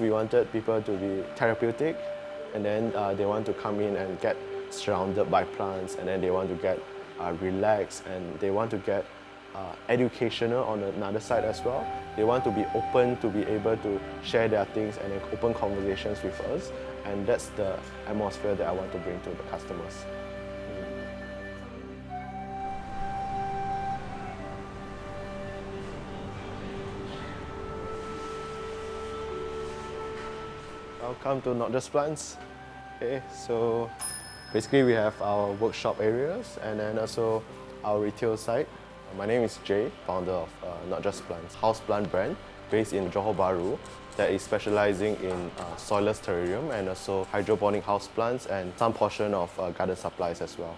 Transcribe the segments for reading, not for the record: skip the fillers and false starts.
we wanted people to be therapeutic, and then they want to come in and get surrounded by plants, and then they want to get relaxed, and they want to get educational on another side as well. They want to be open to be able to share their things and open conversations with us, and that's the atmosphere that I want to bring to the customers. Welcome to Naug Just Plants. Okay, so basically we have our workshop areas and then also our retail site. My name is Jay, founder of Naug Just Plants, houseplant brand based in Johor Bahru that is specializing in soilless terrarium and also hydroponic houseplants and some portion of garden supplies as well.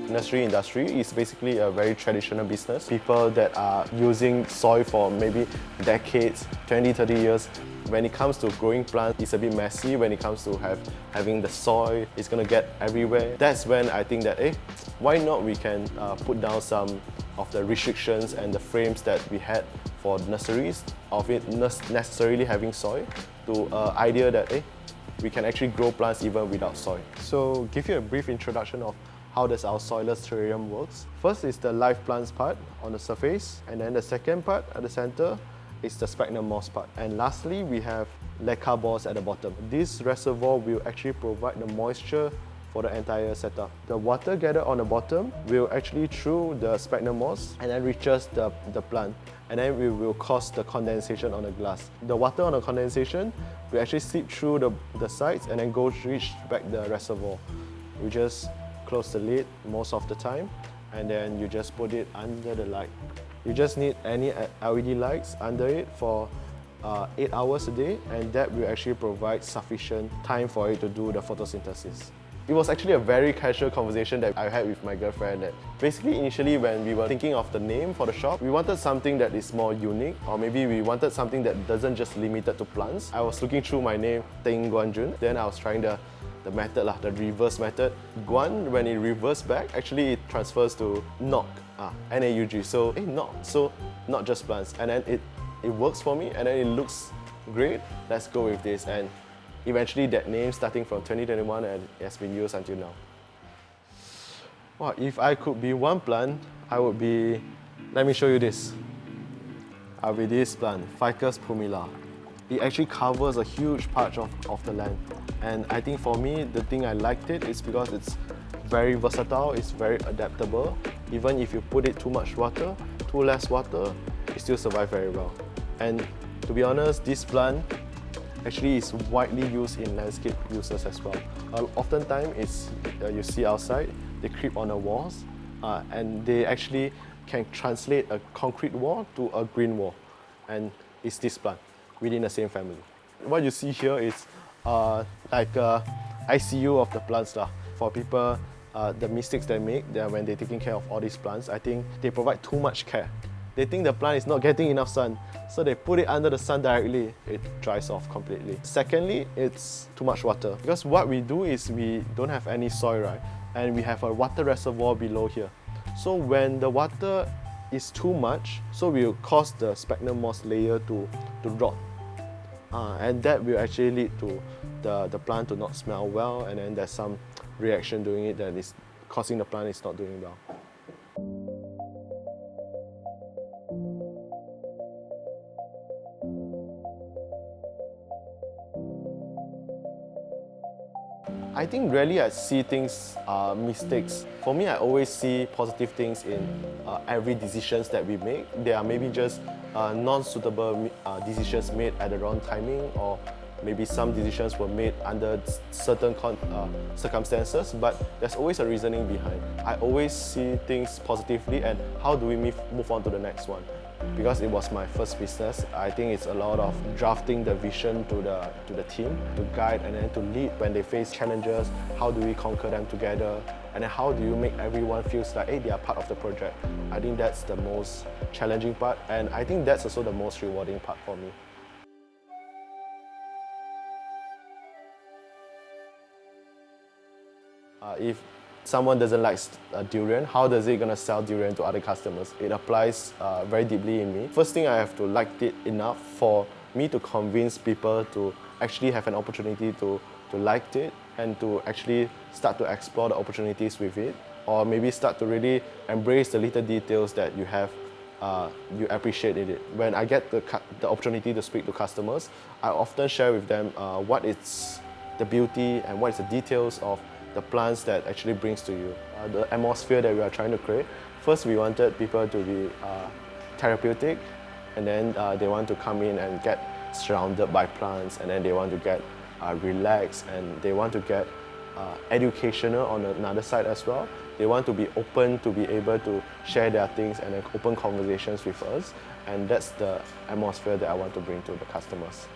Nursery industry is basically a very traditional business. People that are using soil for maybe decades, 20, 30 years. When it comes to growing plants, it's a bit messy. When it comes to having the soil, it's going to get everywhere. That's when I think that, why not we can put down some of the restrictions and the frames that we had for nurseries of it not necessarily having soil to idea that, we can actually grow plants even without soil. So give you a brief introduction of how does our soilless terrarium works. First is the live plants part on the surface, and then the second part at the center is the sphagnum moss part. And lastly, we have leca balls at the bottom. This reservoir will actually provide the moisture for the entire setup. The water gathered on the bottom will actually through the sphagnum moss and then reaches the plant. And then we will cause the condensation on the glass. The water on the condensation will actually seep through the sides and then reach back the reservoir. We just close the lid most of the time, and then you just put it under the light. You just need any LED lights under it for 8 hours a day, and that will actually provide sufficient time for it to do the photosynthesis. It was actually a very casual conversation that I had with my girlfriend. That basically, initially when we were thinking of the name for the shop, we wanted something that is more unique, or maybe we wanted something that doesn't just limited to plants. I was looking through my name, Teng Guan Jun. Then I was trying the method, the reverse method. Guan, when it reverses back, actually it transfers to Naug, N-A-U-G. So, Naug, so Naug Just Plants. And then it works for me, and then it looks great. Let's go with this. And eventually that name, starting from 2021, and it has been used until now. Wow, if I could be one plant, I would be, let me show you this. I'll be this plant, Ficus Pumila. It actually covers a huge part of the land. And I think for me, the thing I liked it is because it's very versatile, it's very adaptable. Even if you put it too much water, too less water, it still survives very well. And to be honest, this plant actually is widely used in landscape uses as well. Oftentimes, it's you see outside, they creep on the walls, and they actually can translate a concrete wall to a green wall. And it's this plant within the same family. What you see here is like ICU of the plants. For people, the mistakes they make when they're taking care of all these plants, I think they provide too much care. They think the plant is not getting enough sun, so they put it under the sun directly, it dries off completely. Secondly, it's too much water. Because what we do is we don't have any soil, right? And we have a water reservoir below here. So when the water is too much, so will cause the sphagnum moss layer to rot. And that will actually lead to the plant to not smell well, and then there's some reaction doing it that is causing the plant is not doing well. I think rarely I see things, mistakes. For me, I always see positive things in every decisions that we make. There are maybe just non-suitable decisions made at the wrong timing, or maybe some decisions were made under certain circumstances, but there's always a reasoning behind. I always see things positively, and how do we move on to the next one? Because it was my first business, I think it's a lot of drafting the vision to the team, to guide and then to lead when they face challenges. How do we conquer them together? And then how do you make everyone feel like, hey, they are part of the project? I think that's the most challenging part, and I think that's also the most rewarding part for me. If someone doesn't like durian, how does it gonna sell durian to other customers? It applies very deeply in me. First thing, I have to like it enough for me to convince people to actually have an opportunity to like it and to actually start to explore the opportunities with it, or maybe start to really embrace the little details that you have, you appreciate in it. When I get the opportunity to speak to customers, I often share with them what is the beauty and what is the details of the plants that actually brings to you. The atmosphere that we are trying to create. First, we wanted people to be therapeutic, and then they want to come in and get surrounded by plants, and then they want to get relaxed, and they want to get educational on another side as well. They want to be open to be able to share their things and open conversations with us, and that's the atmosphere that I want to bring to the customers.